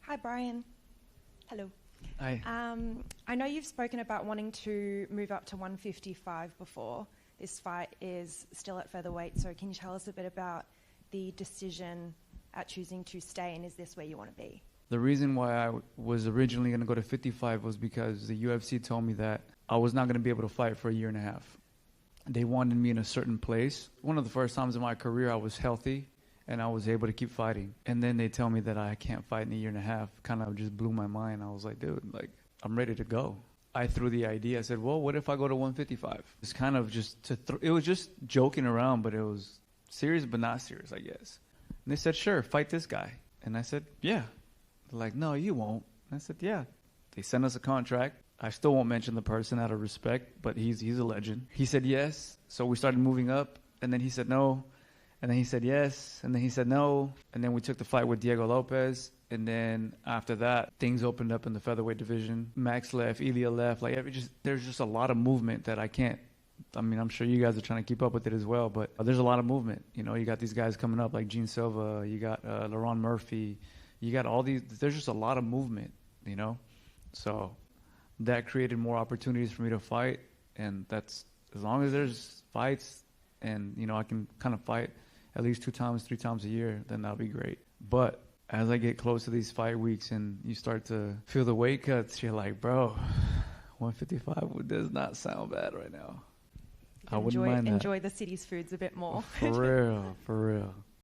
Hi, Brian. Hello. Hi. I know you've spoken about wanting to move up to 155 before. This fight is still at featherweight, so can you tell us a bit about the decision at choosing to stay, and is this where you want to be? The reason why I was originally going to go to 55 was because the UFC told me that I was not going to be able to fight for a year and a half. They wanted me in a certain place. One of the first times in my career I was healthy and I was able to keep fighting. And then they tell me that I can't fight in a year and a half. Kind of just blew my mind. I was like, dude, I'm ready to go. I threw the idea. I said, well, what if I go to 155? It's kind of just it was just joking around, but it was serious but not serious, I guess. And they said, sure, fight this guy. And I said, yeah. They're like, no, you won't. And I said, yeah. They sent us a contract. I still won't mention the person out of respect, but he's a legend. He said yes. So we started moving up, and then he said no. And then he said yes, and then he said no. And then we took the fight with Diego Lopez. And then after that, things opened up in the featherweight division. Max left, Ilya left. There's just a lot of movement that I can't. I mean, I'm sure you guys are trying to keep up with it as well, but there's a lot of movement. You know, you got these guys coming up like Gene Silva. You got Laron Murphy. You got all these. There's just a lot of movement, you know. So that created more opportunities for me to fight. And that's as long as there's fights and, you know, I can kind of fight at least 2 times, 3 times a year, then that'll be great. But as I get close to these fight weeks and you start to feel the weight cuts, you're like, bro, 155 does not sound bad right now. I wouldn't mind that. Enjoy the city's foods a bit more. For real, for real.